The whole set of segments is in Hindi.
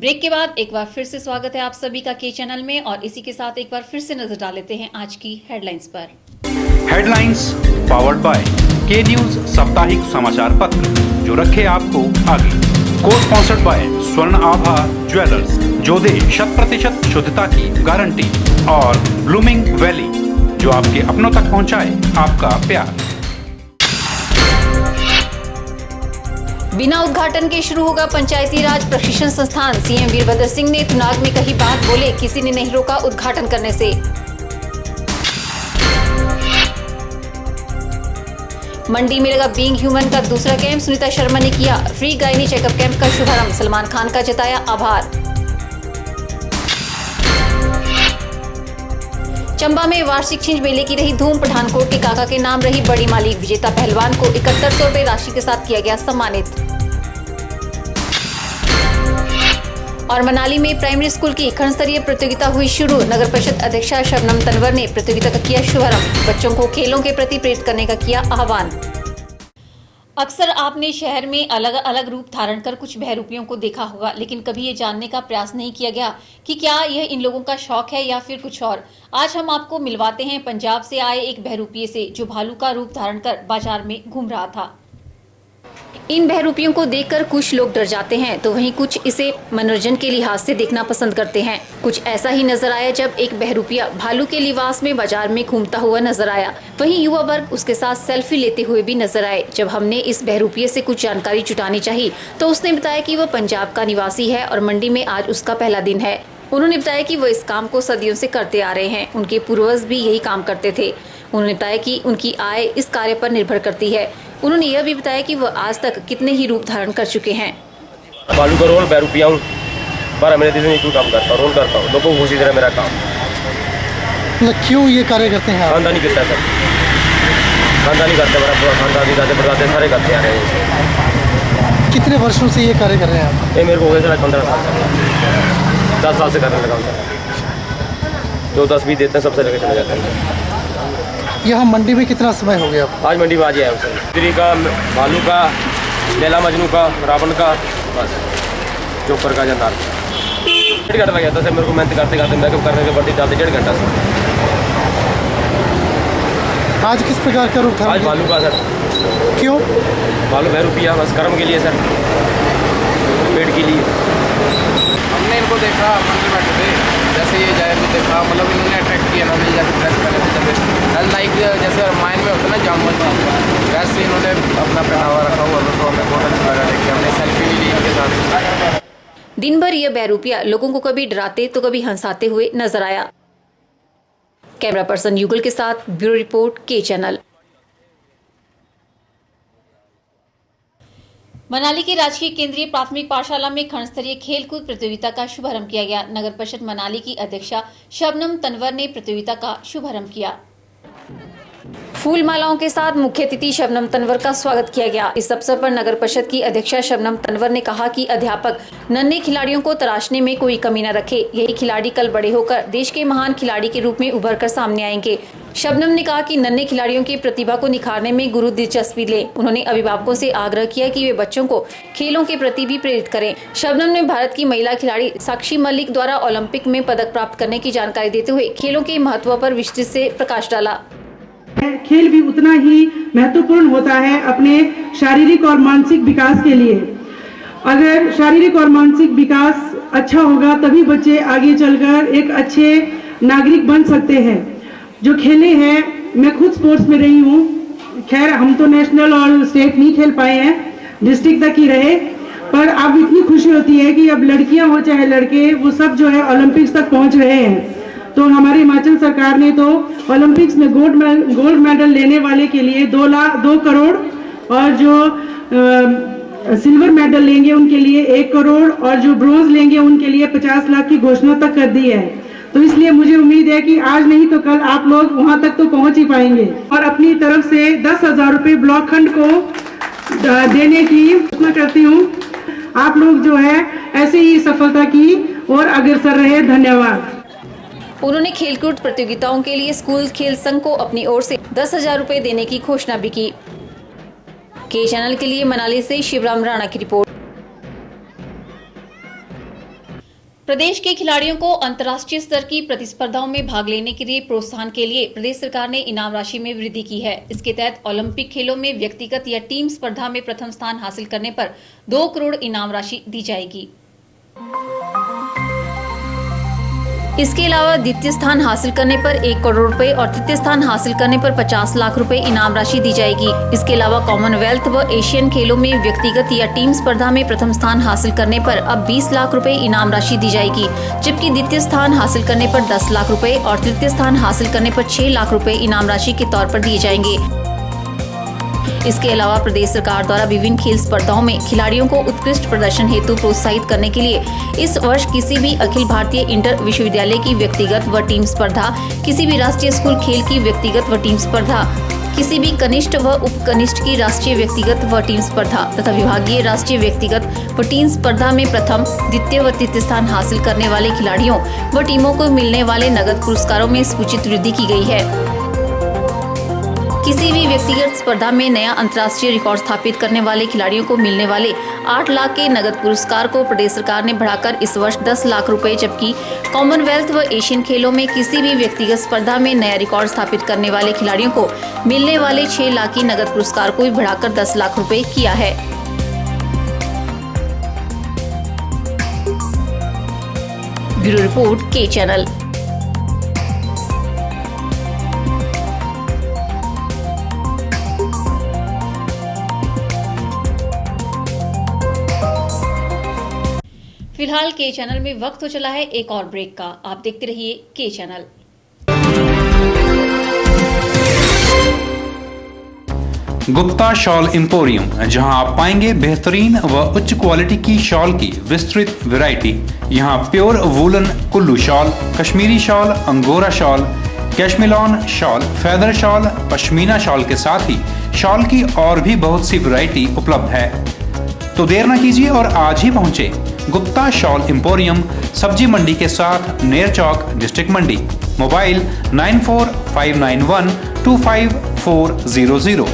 ब्रेक के बाद एक बार फिर से स्वागत है आप सभी का के चैनल में और इसी के साथ एक बार फिर से नजर डाल लेते हैं आज की हेडलाइंस पर। हेडलाइंस पावर्ड बाय के न्यूज साप्ताहिक समाचार पत्र, जो रखे आपको आगे। को स्पॉन्सर्ड बाय स्वर्ण आभा ज्वेलर्स, जो दे 100% शुद्धता की गारंटी, और ब्लूमिंग वैली, जो आपके अपनों तक पहुंचाए आपका प्यार। बिना उद्घाटन के शुरू होगा पंचायती राज प्रशिक्षण संस्थान। सीएम वीरभद्र सिंह ने थुनाग में कही बात, बोले किसी ने नहीं रोका उद्घाटन करने से। मंडी में लगा बीइंग ह्यूमन का दूसरा कैंप, सुनीता शर्मा ने किया फ्री गायनी चेकअप कैंप का शुभारंभ। सलमान खान का जताया आभार। चंबा में वार्षिक छिंज मेले की रही धूम, पठानकोट के काका के नाम रही बड़ी मालिक। विजेता पहलवान को 7100 रुपए राशि के साथ किया गया सम्मानित। और मनाली में प्राइमरी स्कूल की खंड स्तरीय प्रतियोगिता हुई शुरू। नगर परिषद अध्यक्षा शबनम तनवर ने प्रतियोगिता का किया शुभारंभ। बच्चों को खेलों के प्रति प्रेरित करने का किया आह्वान। अक्सर आपने शहर में अलग अलग रूप धारण कर कुछ बहरूपियों को देखा होगा, लेकिन कभी ये जानने का प्रयास नहीं किया गया कि क्या यह इन लोगों का शौक है या फिर कुछ और। आज हम आपको मिलवाते हैं पंजाब से आए एक बहरूपिये से, जो भालू का रूप धारण कर बाजार में घूम रहा था। इन बहरूपियों को देखकर कुछ लोग डर जाते हैं, तो वहीं कुछ इसे मनोरंजन के लिहाज से देखना पसंद करते हैं। कुछ ऐसा ही नजर आया जब एक बहरूपिया भालू के लिबास में बाजार में घूमता हुआ नजर आया। वहीं युवा वर्ग उसके साथ सेल्फी लेते हुए भी नजर आए। जब हमने इस बहरूपिये से कुछ जानकारी जुटानी चाहिए तो उसने बताया कि वह पंजाब का निवासी है और मंडी में आज उसका पहला दिन है। उन्होंने बताया कि वह इस काम को सदियों से करते आ रहे हैं। उनके पूर्वज भी यही काम करते थे। उन्होंने बताया कि उनकी आय इस कार्य पर निर्भर करती है। उन्होंने यह भी बताया कि वह आज तक कितने ही रूप धारण कर चुके हैं। भालू का रोल बहरूपिया हूँ, 12 महीने दिन में काम करता हूँ, रोल करता हूँ, लोगों को खुशी दे रहा मेरा काम। क्यों ये कार्य करते हैं? खानदानी करता है सर, खानदानी करते हैं, मेरा खानदानी दादे परदादे सारे करते आ रहे हैं। कितने वर्षों से ये कार्य कर रहे हैं आप? ये मेरे को हो गया सर 15 साल से, 10 साल से करने लगा हूँ सर। जो 10 भी देते हैं सबसे लेके चले जाते हैं। यहाँ मंडी में कितना समय हो गया आपको? आज मंडी में आज आया हूँ सर। स्त्री का, भालू का, लैला मजनू का, रावण का, बस जोकर का जंदार। 1.5 घंटा लग गया था सर मेरे को मेहनत करते करते, मेकअप करने के बढ़ती डालते 1.5 घंटा सर। आज किस प्रकार का रूप था? आज भालू का सर। क्यों? भालू बहरूपिया बस कर्म के लिए सर, पेड़ के लिए। हमने इनको देखा मंदिर बैठे थे, जैसे ये जाहिर भी देखा, मतलब इन्होंने अट्रैक्ट किया। इन्होंने जैसे ड्रेस पहने थे, लाइक जैसे रामायण में होता है ना जामुन, वैसे इन्होंने अपना पहनावा रखा हुआ, तो हमें बहुत अच्छा लगा देखिए। हमने सेल्फी भी ली इनके साथ। दिन भर यह बहरूपिया लोगों को कभी डराते तो कभी हंसाते हुए नजर आया। कैमरा पर्सन युगल के साथ ब्यूरो रिपोर्ट के चैनल। मनाली की राजकीय केंद्रीय प्राथमिक पाठशाला में खंड स्तरीय खेलकूद प्रतियोगिता का शुभारंभ किया गया। नगर परिषद मनाली की अध्यक्षा शबनम तनवर ने प्रतियोगिता का शुभारंभ किया। फूल मालाओं के साथ मुख्य अतिथि शबनम तनवर का स्वागत किया गया। इस अवसर पर नगर परिषद की अध्यक्षा शबनम तनवर ने कहा कि अध्यापक नन्हे खिलाड़ियों को तराशने में कोई कमी न रखे। यही खिलाड़ी कल बड़े होकर देश के महान खिलाड़ी के रूप में उभर कर सामने आएंगे। शबनम ने कहा कि नन्हे खिलाड़ियों की प्रतिभा को निखारने में गुरु दिलचस्पी ले। उन्होंने अभिभावकों से आग्रह किया कि वे बच्चों को खेलों के प्रति भी प्रेरित करें। शबनम ने भारत की महिला खिलाड़ी साक्षी मलिक द्वारा ओलंपिक में पदक प्राप्त करने की जानकारी देते हुए खेलों के महत्व पर विस्तृत से प्रकाश डाला। खेल भी उतना ही महत्वपूर्ण होता है अपने शारीरिक और मानसिक विकास के लिए। अगर शारीरिक और मानसिक विकास अच्छा होगा तभी बच्चे आगे चलकर एक अच्छे नागरिक बन सकते हैं। जो खेले हैं, मैं खुद स्पोर्ट्स में रही हूँ। खैर हम तो नेशनल और स्टेट नहीं खेल पाए हैं, डिस्ट्रिक्ट तक ही रहे, पर अब इतनी खुशी होती है कि अब लड़कियां हो चाहे लड़के, वो सब जो है ओलंपिक्स तक पहुँच रहे हैं। तो हमारी हिमाचल सरकार ने तो ओलंपिक्स में गोल्ड मेडल लेने वाले के लिए 2 करोड़, और जो सिल्वर मेडल लेंगे उनके लिए 1 करोड़, और जो ब्रोंज लेंगे उनके लिए 50 लाख की घोषणा तक कर दी है। तो इसलिए मुझे उम्मीद है कि आज नहीं तो कल आप लोग वहां तक तो पहुंच ही पाएंगे। और अपनी तरफ से 10,000 रुपये ब्लॉक खंड को देने की घोषणा करती हूँ। आप लोग जो है ऐसे ही सफलता की और अग्रसर रहे। धन्यवाद। उन्होंने खेलकूद प्रतियोगिताओं के लिए स्कूल खेल संघ को अपनी ओर से 10,000 रुपए देने की घोषणा भी की। के चैनल के लिए मनाली से शिवराम राणा की रिपोर्ट। प्रदेश के खिलाड़ियों को अंतर्राष्ट्रीय स्तर की प्रतिस्पर्धाओं में भाग लेने के लिए प्रोत्साहन के लिए प्रदेश सरकार ने इनाम राशि में वृद्धि की है। इसके तहत ओलंपिक खेलों में व्यक्तिगत या टीम स्पर्धा में प्रथम स्थान हासिल करने पर 2 करोड़ इनाम राशि दी जाएगी। इसके अलावा द्वितीय स्थान हासिल करने पर 1 करोड़ रुपए और तृतीय स्थान हासिल करने पर 50 लाख रुपए इनाम राशि दी जाएगी। इसके अलावा कॉमनवेल्थ व एशियन खेलों में व्यक्तिगत या टीम स्पर्धा में प्रथम स्थान हासिल करने पर अब 20 लाख रुपए इनाम राशि दी जाएगी, जबकि द्वितीय स्थान हासिल करने पर 10 लाख रुपए और तृतीय स्थान हासिल करने पर 6 लाख रुपए इनाम राशि के तौर पर दिए जाएंगे। इसके अलावा प्रदेश सरकार द्वारा विभिन्न खेल स्पर्धाओं में खिलाड़ियों को उत्कृष्ट प्रदर्शन हेतु प्रोत्साहित करने के लिए इस वर्ष किसी भी अखिल भारतीय इंटर विश्वविद्यालय की व्यक्तिगत व टीम स्पर्धा, किसी भी राष्ट्रीय स्कूल खेल की व्यक्तिगत व टीम स्पर्धा, किसी भी कनिष्ठ व उप कनिष्ठ की राष्ट्रीय व्यक्तिगत व टीम स्पर्धा तथा विभागीय राष्ट्रीय व्यक्तिगत व टीम स्पर्धा में प्रथम, द्वितीय व तृतीय स्थान हासिल करने वाले खिलाड़ियों व टीमों को मिलने वाले नगद पुरस्कारों में सूचित वृद्धि की गई है। किसी भी व्यक्तिगत स्पर्धा में नया अंतर्राष्ट्रीय रिकॉर्ड स्थापित करने वाले खिलाड़ियों को मिलने वाले 8 लाख के नगद पुरस्कार को प्रदेश सरकार ने बढ़ाकर इस वर्ष 10 लाख रुपए, जबकि कॉमनवेल्थ व एशियन खेलों में किसी भी व्यक्तिगत स्पर्धा में नया रिकॉर्ड स्थापित करने वाले खिलाड़ियों को मिलने वाले 6 लाख की नगद पुरस्कार को भी बढ़ाकर 10 लाख रुपए किया है। ब्यूरो रिपोर्ट, के चैनल। फिलहाल के चैनल में वक्त हो चला है एक और ब्रेक का। आप देखते रहिए के चैनल। गुप्ता शॉल एम्पोरियम, जहां आप पाएंगे बेहतरीन व उच्च क्वालिटी की शॉल की विस्तृत वैरायटी। यहां pure woollen Kullu shawl, Kashmiri shawl, angora shawl, cashmilon shawl, feather shawl, pashmina shawl के साथ ही शॉल की और भी बहुत सी वैरायटी उपलब्ध है। तो देर न कीजिए और आज ही पहुंचे गुप्ता शॉल एम्पोरियम, सब्जी मंडी के साथ, नेर चौक, डिस्ट्रिक्ट मंडी। मोबाइल 9459125400।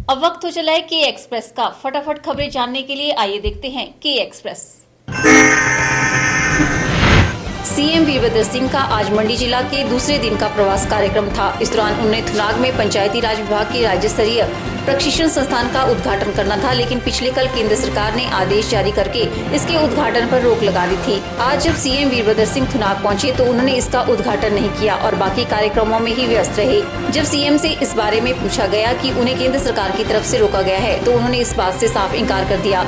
अब वक्त हो चला है के एक्सप्रेस का। फटाफट खबरें जानने के लिए आइए देखते हैं के एक्सप्रेस। सीएम वीरभद्र सिंह का आज मंडी जिला के दूसरे दिन का प्रवास कार्यक्रम था। इस दौरान उन्होंने थुनाग में पंचायती राज विभाग के राज्य स्तरीय प्रशिक्षण संस्थान का उद्घाटन करना था, लेकिन पिछले कल केंद्र सरकार ने आदेश जारी करके इसके उद्घाटन पर रोक लगा दी थी। आज जब सीएम वीरभद्र सिंह थुनाग पहुंचे तो उन्होंने इसका उद्घाटन नहीं किया और बाकी कार्यक्रमों में ही व्यस्त रहे। जब सीएम से इस बारे में पूछा गया कि उन्हें केंद्र सरकार की तरफ से रोका गया है तो उन्होंने इस बात से साफ इनकार कर दिया।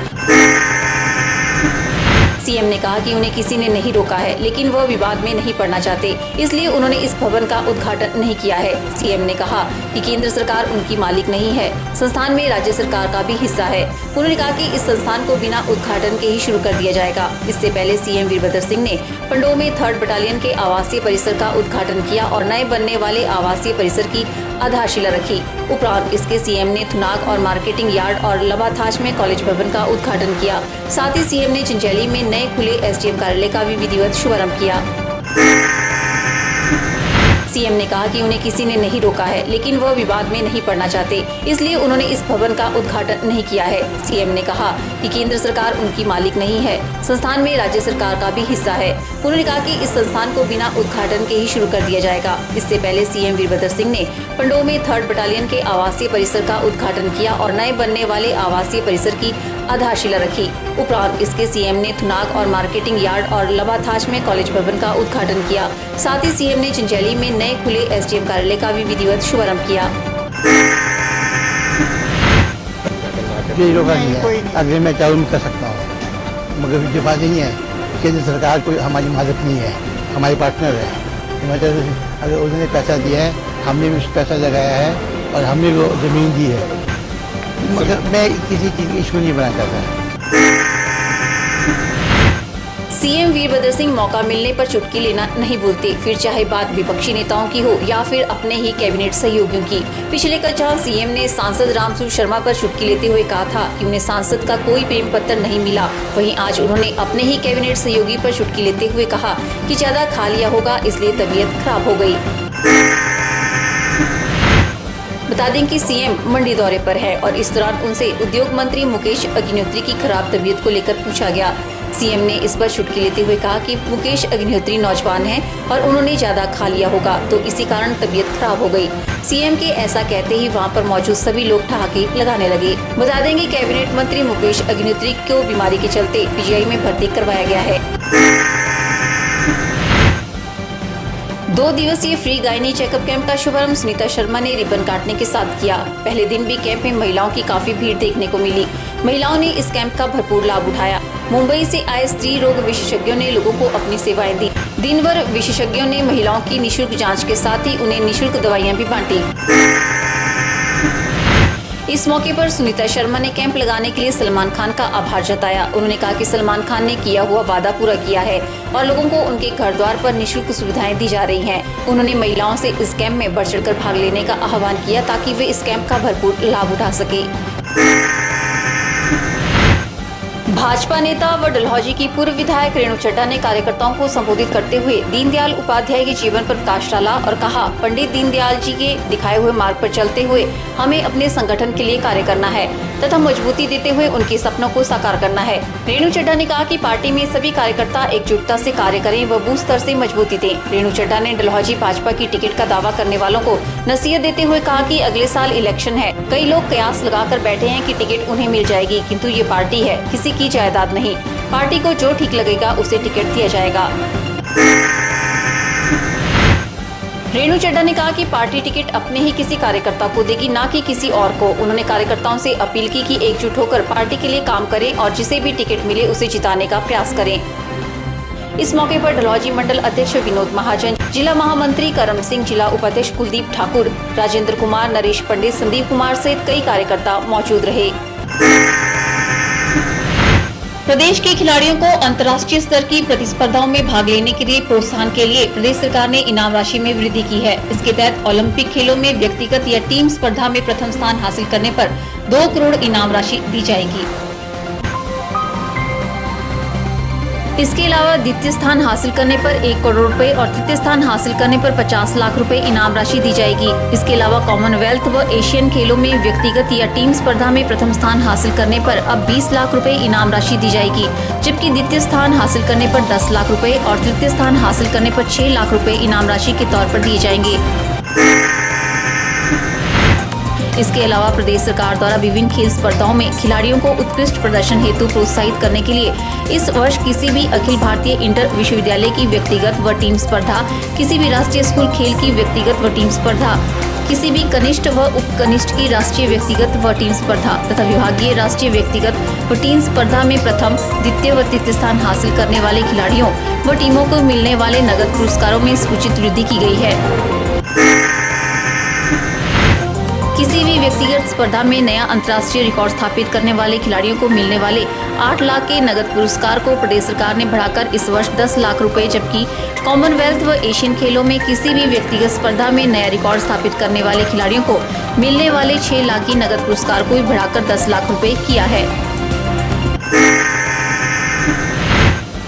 सीएम ने कहा कि उन्हें किसी ने नहीं रोका है, लेकिन वह विवाद में नहीं पड़ना चाहते, इसलिए उन्होंने इस भवन का उद्घाटन नहीं किया है। सीएम ने कहा कि केंद्र सरकार उनकी मालिक नहीं है, संस्थान में राज्य सरकार का भी हिस्सा है। उन्होंने कहा कि इस संस्थान को बिना उद्घाटन के ही शुरू कर दिया जाएगा। इससे पहले सीएम वीरभद्र सिंह ने पंडोह में 3rd बटालियन के आवासीय परिसर का उद्घाटन किया और नए बनने वाले आवासीय परिसर की आधारशिला रखी। उपरांत इसके सीएम ने थुनाग और मार्केटिंग यार्ड और लबाथाच में कॉलेज भवन का उद्घाटन किया। साथ ही सीएम ने चिंचैली में नए खुले एसडीएम कार्यालय का भी विधिवत शुभारंभ किया। सीएम ने कहा कि उन्हें किसी ने नहीं रोका है, लेकिन वह विवाद में नहीं पड़ना चाहते, इसलिए उन्होंने इस भवन का उद्घाटन नहीं किया है। सीएम ने कहा कि केंद्र सरकार उनकी मालिक नहीं है, संस्थान में राज्य सरकार का भी हिस्सा है। उन्होंने कहा कि इस संस्थान को बिना उद्घाटन के ही शुरू कर दिया जाएगा। इससे पहले सीएम वीरभद्र सिंह ने पंडोह में 3rd बटालियन के आवासीय परिसर का उद्घाटन किया और नए बनने वाले आवासीय परिसर की आधारशिला रखी। उपरांत इसके सीएम ने थुनाग और मार्केटिंग यार्ड और लबाथाच में कॉलेज भवन का उद्घाटन किया। साथ ही सीएम ने चिंचैली में नए खुले एसडीएम कार्यालय का भी विधिवत शुभारंभ किया। अगर मैं चाहूँ कर सकता हूँ, मगर जो बात नहीं है, केंद्र सरकार कोई हमारी मालिक नहीं है, हमारी पार्टनर है। मतलब अगर उन्होंने पैसा दिया है, हमने भी उस पैसा लगाया है और हमने वो जमीन दी है, मगर मैं किसी चीज़ की इशू नहीं बनाना चाहता। सीएम वीरभद्र सिंह मौका मिलने पर चुटकी लेना नहीं भूलते, फिर चाहे बात विपक्षी नेताओं की हो या फिर अपने ही कैबिनेट सहयोगियों की। पिछले कल जहां सीएम ने सांसद रामसूर शर्मा पर चुटकी लेते हुए कहा था कि उन्हें सांसद का कोई प्रेम पत्र नहीं मिला, वहीं आज उन्होंने अपने ही कैबिनेट सहयोगी पर चुटकी लेते हुए कहा कि ज्यादा खा लिया होगा इसलिए तबीयत खराब हो गई। बता दें कि सीएम मंडी दौरे पर है और इस दौरान उनसे उद्योग मंत्री मुकेश अग्निहोत्री की खराब तबीयत को लेकर पूछा गया। सीएम ने इस पर चुटकी लेते हुए कहा कि मुकेश अग्निहोत्री नौजवान हैं और उन्होंने ज्यादा खा लिया होगा तो इसी कारण तबीयत खराब हो गई। सीएम के ऐसा कहते ही वहां पर मौजूद सभी लोग ठहाके लगाने लगे। बता दें कि कैबिनेट मंत्री मुकेश अग्निहोत्री को बीमारी के चलते पीजीआई में भर्ती करवाया गया है। 2 दिवसीय फ्री गायनी चेकअप कैंप का शुभारंभ सुनीता शर्मा ने रिबन काटने के साथ किया। पहले दिन भी कैंप में महिलाओं की काफी भीड़ देखने को मिली। महिलाओं ने इस कैंप का भरपूर लाभ उठाया। मुंबई से आए स्त्री रोग विशेषज्ञों ने लोगों को अपनी सेवाएं दी। दिन भर विशेषज्ञों ने महिलाओं की निशुल्क जांच के साथ ही उन्हें निशुल्क दवाइयां भी बांटी। इस मौके पर सुनीता शर्मा ने कैंप लगाने के लिए सलमान खान का आभार जताया। उन्होंने कहा कि सलमान खान ने किया हुआ वादा पूरा किया है और लोगों को उनके घर द्वार पर निशुल्क सुविधाएं दी जा रही हैं। उन्होंने महिलाओं से इस कैंप में बढ़ चढ़कर भाग लेने का आह्वान किया ताकि वे इस कैंप का भरपूर लाभ उठा सके। भाजपा नेता व डलहौजी की पूर्व विधायक रेणु चड्ढा ने कार्यकर्ताओं को संबोधित करते हुए दीनदयाल उपाध्याय के जीवन पर प्रकाश डाला और कहा, पंडित दीनदयाल जी के दिखाए हुए मार्ग पर चलते हुए हमें अपने संगठन के लिए कार्य करना है तथा मजबूती देते हुए उनके सपनों को साकार करना है। रेणु चड्ढा ने कहा कि पार्टी में सभी कार्यकर्ता एकजुटता से कार्य करें व बूथ स्तर से मजबूती दें। रेणु चड्ढा ने डलहौजी भाजपा की टिकट का दावा करने वालों को नसीहत देते हुए कहा कि अगले साल इलेक्शन है। कई लोग कयास लगाकर बैठे हैं कि टिकट उन्हें मिल जाएगी, किंतु ये पार्टी है, किसी की जायदाद नहीं। पार्टी को जो ठीक लगेगा उसे टिकट दिया जाएगा। रेणु चड्ढा ने कहा कि पार्टी टिकट अपने ही किसी कार्यकर्ता को देगी, ना कि किसी और को। उन्होंने कार्यकर्ताओं से अपील की कि एकजुट होकर पार्टी के लिए काम करें और जिसे भी टिकट मिले उसे जिताने का प्रयास करें। इस मौके पर डलहौजी मंडल अध्यक्ष विनोद महाजन, जिला महामंत्री करम सिंह, जिला उपाध्यक्ष कुलदीप ठाकुर, राजेंद्र कुमार, नरेश पंडित, संदीप कुमार सहित कई कार्यकर्ता मौजूद रहे। प्रदेश के खिलाड़ियों को अंतर्राष्ट्रीय स्तर की प्रतिस्पर्धाओं में भाग लेने के लिए प्रोत्साहन के लिए प्रदेश सरकार ने इनाम राशि में वृद्धि की है। इसके तहत ओलंपिक खेलों में व्यक्तिगत या टीम स्पर्धा में प्रथम स्थान हासिल करने पर 2 करोड़ इनाम राशि दी जाएगी। इसके अलावा द्वितीय स्थान हासिल करने पर 1 करोड़ रुपए और तृतीय स्थान हासिल करने पर 50 लाख रुपए इनाम राशि दी जाएगी। इसके अलावा कॉमनवेल्थ व एशियन खेलों में व्यक्तिगत या टीम स्पर्धा में प्रथम स्थान हासिल करने पर अब 20 लाख रुपए इनाम राशि दी जाएगी, जबकि द्वितीय स्थान हासिल करने पर 10 लाख रुपए और तृतीय स्थान हासिल करने पर 6 लाख रुपए इनाम राशि के तौर पर दिए जाएंगे। इसके अलावा प्रदेश सरकार द्वारा विभिन्न खेल स्पर्धाओं में खिलाड़ियों को उत्कृष्ट प्रदर्शन हेतु प्रोत्साहित करने के लिए इस वर्ष किसी भी अखिल भारतीय इंटर विश्वविद्यालय की व्यक्तिगत व टीम स्पर्धा, किसी भी राष्ट्रीय स्कूल खेल की व्यक्तिगत व टीम स्पर्धा, किसी भी कनिष्ठ व उप कनिष्ठ की राष्ट्रीय व्यक्तिगत व टीम स्पर्धा तथा विभागीय राष्ट्रीय व्यक्तिगत व टीम स्पर्धा में प्रथम, द्वितीय व तृतीय स्थान हासिल करने वाले खिलाड़ियों व टीमों को मिलने वाले नगद पुरस्कारों में समुचित वृद्धि की गई है। किसी भी व्यक्तिगत स्पर्धा में नया अंतर्राष्ट्रीय रिकॉर्ड स्थापित करने वाले खिलाड़ियों को मिलने वाले 8 लाख के नगद पुरस्कार को प्रदेश सरकार ने बढ़ाकर इस वर्ष 10 लाख रुपए, जबकि कॉमनवेल्थ व एशियन खेलों में किसी भी व्यक्तिगत स्पर्धा में नया रिकॉर्ड स्थापित करने वाले खिलाड़ियों को मिलने वाले 6 लाख की नगद पुरस्कार को भी बढ़ाकर 10 लाख रुपए किया है।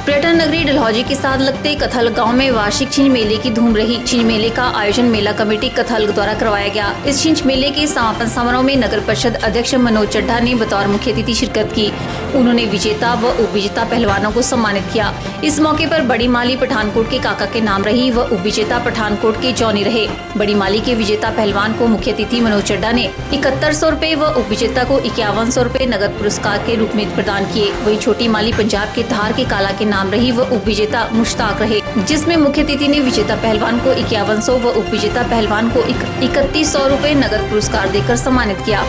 पर्यटन नगरी डलहौजी के साथ लगते कथल गांव में वार्षिक छिंज मेले की धूम रही। छिंज मेले का आयोजन मेला कमेटी कथल द्वारा करवाया गया। इस छिंज मेले के समापन समारोह में नगर परिषद अध्यक्ष मनोज चड्ढा ने बतौर मुख्य अतिथि शिरकत की। उन्होंने विजेता व उपविजेता पहलवानों को सम्मानित किया। इस मौके पर बड़ी माली पठानकोट के काका के नाम रही व उपविजेता पठानकोट के जॉनी रहे। बड़ी माली के विजेता पहलवान को मुख्य अतिथि मनोज चड्ढा ने 7100 रुपए व उपविजेता को 5100 रुपए नगद पुरस्कार के रूप में प्रदान किए। वही छोटी माली पंजाब के धार के काला के नाम रही व उपविजेता मुश्ताक रहे, जिसमें मुख्य अतिथि ने विजेता पहलवान को 5100 व उपविजेता पहलवान को 3100 रुपए नगद पुरस्कार देकर सम्मानित किया।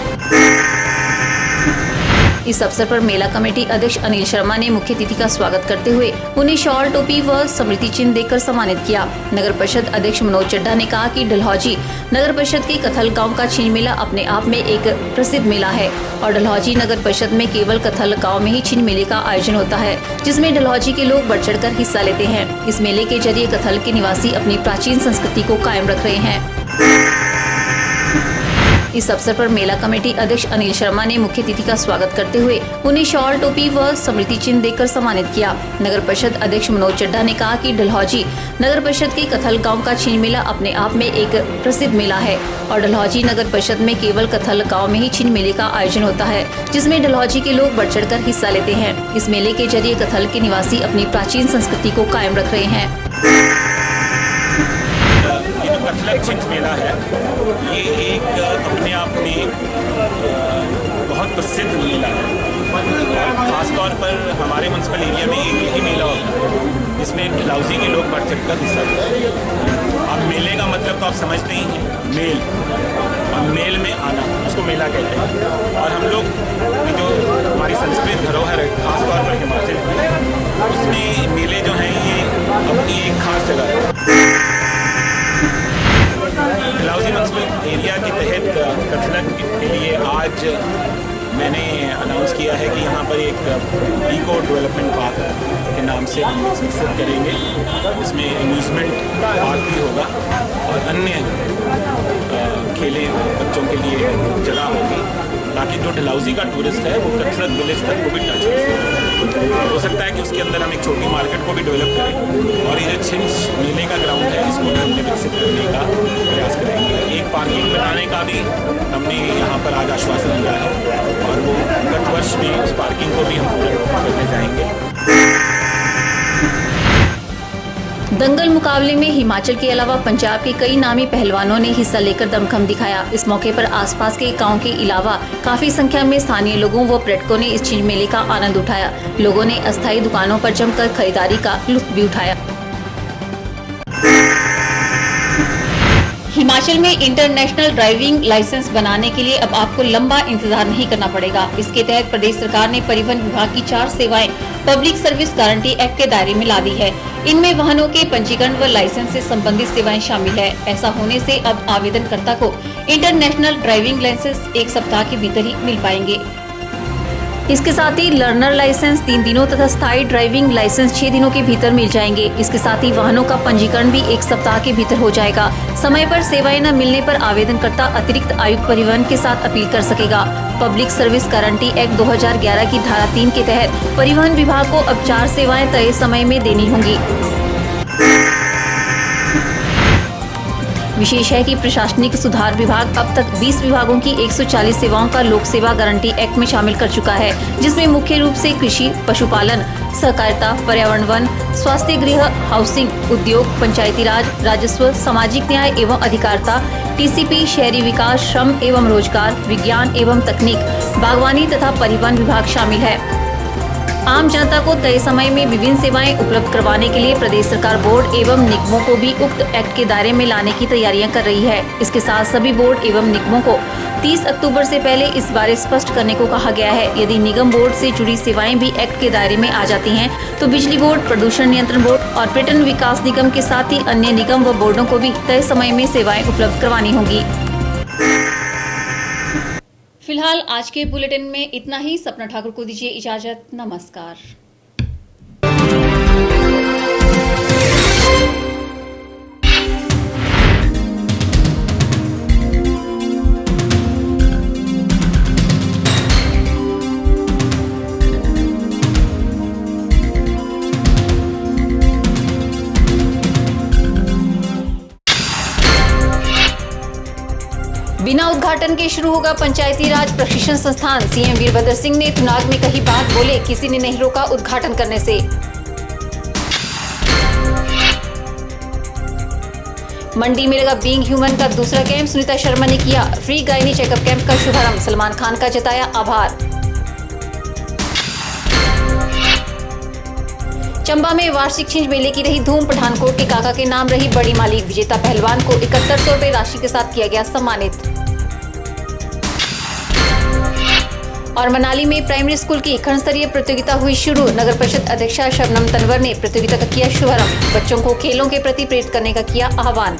इस अवसर पर मेला कमेटी अध्यक्ष अनिल शर्मा ने मुख्य अतिथि का स्वागत करते हुए उन्हें शॉल, टोपी व स्मृति चिन्ह देकर सम्मानित किया। नगर परिषद अध्यक्ष मनोज चड्ढा ने कहा कि डलहौजी नगर परिषद के कथल गांव का छिंज मेला अपने आप में एक प्रसिद्ध मेला है और डलहौजी नगर परिषद में केवल कथल गाँव में ही छिंज मेले का आयोजन होता है, जिसमें डलहौजी के लोग बढ़ चढ़ कर हिस्सा लेते हैं। इस मेले के जरिए कथल के निवासी अपनी प्राचीन संस्कृति को कायम रख रहे हैं। इस अवसर पर मेला कमेटी अध्यक्ष अनिल शर्मा ने मुख्य अतिथि का स्वागत करते हुए उन्हें शॉल, टोपी व स्मृति चिन्ह देकर सम्मानित किया। नगर परिषद अध्यक्ष मनोज चड्ढा ने कहा कि डलहौजी नगर परिषद के कथल गाँव का छींज मेला अपने आप में एक प्रसिद्ध मेला है और डलहौजी नगर परिषद में केवल कथल गाँव में ही छींज मेले का आयोजन होता है, जिसमें डलहौजी के लोग बढ़ चढ़ कर हिस्सा लेते हैं। इस मेले के जरिए कथल के निवासी अपनी प्राचीन संस्कृति को कायम रख रहे हैं। ये जो कथलक छिंज मेला है, ये एक अपने आप में बहुत प्रसिद्ध मेला है। खासतौर पर हमारे म्यूनसिपल एरिया में एक ही मेला होता है जिसमें डलहौजी के लोग बढ़ चढ़कर हिस्सा लेते हैं। अब मेले का मतलब तो आप समझते ही हैं, मेल, और मेल में आना, उसको मेला कहते हैं। और हम लोग जो हमारी संस्कृत धरोहर है, खासतौर पर हिमाचल की, उसमें मेले जो हैं ये अपनी एक खास जगह है। डलहौजी म्यूनसिपल एरिया के तहत कथलक के लिए आज मैंने अनाउंस किया है कि यहाँ पर एक इको डेवलपमेंट पार्क के नाम से हम विकसित करेंगे। इसमें एम्यूजमेंट पार्क भी होगा और अन्य खेलें बच्चों के लिए जगह होगी, ताकि जो डलहौजी का टूरिस्ट है वो कथलक विलेज तक को भी टच कर। हो सकता है कि उसके अंदर हम एक छोटी मार्केट को भी डेवलप करें और ये जो छिंज मेले का ग्राउंड है इसको भी हमने विकसित करने का प्रयास करेंगे। एक पार्किंग बनाने का भी हमने यहाँ पर आज आश्वासन दिया है और वो गत वर्ष में उस पार्किंग को भी हम पूरा करने जाएंगे। दंगल मुकाबले में हिमाचल के अलावा पंजाब के कई नामी पहलवानों ने हिस्सा लेकर दमखम दिखाया। इस मौके पर आसपास के गांव के अलावा काफी संख्या में स्थानीय लोगों व पर्यटकों ने इस छिंज मेले का आनंद उठाया। लोगों ने अस्थायी दुकानों पर जमकर खरीदारी का लुत्फ भी उठाया। हिमाचल में इंटरनेशनल ड्राइविंग लाइसेंस बनाने के लिए अब आपको लंबा इंतजार नहीं करना पड़ेगा। इसके तहत प्रदेश सरकार ने परिवहन विभाग की 4 सेवाएं पब्लिक सर्विस गारंटी एक्ट के दायरे में ला दी है। इनमें वाहनों के पंजीकरण व लाइसेंस से संबंधित सेवाएं शामिल है। ऐसा होने से अब आवेदनकर्ता को इंटरनेशनल ड्राइविंग लाइसेंस 1 सप्ताह के भीतर ही मिल पाएंगे। इसके साथ ही लर्नर लाइसेंस 3 दिनों तथा स्थायी ड्राइविंग लाइसेंस 6 दिनों के भीतर मिल जाएंगे। इसके साथ ही वाहनों का पंजीकरण भी 1 सप्ताह के भीतर हो जाएगा। समय पर सेवाएं न मिलने पर आवेदनकर्ता अतिरिक्त आयुक्त परिवहन के साथ अपील कर सकेगा। पब्लिक सर्विस गारंटी एक्ट 2011 की धारा 3 के तहत परिवहन विभाग को अब 4 सेवाएं तय समय में देनी होंगी। विशेष है कि प्रशासनिक सुधार विभाग अब तक 20 विभागों की 140 सेवाओं का लोक सेवा गारंटी एक्ट में शामिल कर चुका है, जिसमें मुख्य रूप से कृषि, पशुपालन, सहकारिता, पर्यावरण, वन, स्वास्थ्य, गृह, हाउसिंग, उद्योग, पंचायती राज, राजस्व, सामाजिक न्याय एवं अधिकारिता, टीसीपी, शहरी विकास, श्रम एवं रोजगार, विज्ञान एवं तकनीक, बागवानी तथा परिवहन विभाग शामिल है। आम जनता को तय समय में विभिन्न सेवाएं उपलब्ध करवाने के लिए प्रदेश सरकार बोर्ड एवं निगमों को भी उक्त एक्ट के दायरे में लाने की तैयारियां कर रही है। इसके साथ सभी बोर्ड एवं निगमों को 30 अक्टूबर से पहले इस बारे स्पष्ट करने को कहा गया है। यदि निगम बोर्ड से जुड़ी सेवाएं भी एक्ट के दायरे में आ जाती हैं, तो बिजली बोर्ड, प्रदूषण नियंत्रण बोर्ड और पर्यटन विकास निगम के साथ ही अन्य निगम व बोर्डों को भी तय समय में सेवाएं उपलब्ध करवानी होंगी। फिलहाल आज के बुलेटिन में इतना ही। सपना ठाकुर को दीजिए इजाजत। नमस्कार। बिना उद्घाटन के शुरू होगा पंचायती राज प्रशिक्षण संस्थान। सीएम वीरभद्र सिंह ने थुनाग में कही बात, बोले किसी ने नहीं रोका उद्घाटन करने से। मंडी में लगा बीइंग ह्यूमन का दूसरा कैंप। सुनीता शर्मा ने किया फ्री गायनी चेकअप कैंप का शुभारंभ। सलमान खान का जताया आभार। चंबा में वार्षिक छिंज मेले की रही धूम। पठानकोट के काका के नाम रही बड़ी मालिक। विजेता पहलवान को 7100 रुपए राशि के साथ किया गया सम्मानित। और मनाली में प्राइमरी स्कूल की खंड स्तरीय प्रतियोगिता हुई शुरू। नगर परिषद अध्यक्षा शबनम तनवर ने प्रतियोगिता का किया शुभारंभ। बच्चों को खेलों के प्रति प्रेरित करने का किया आह्वान।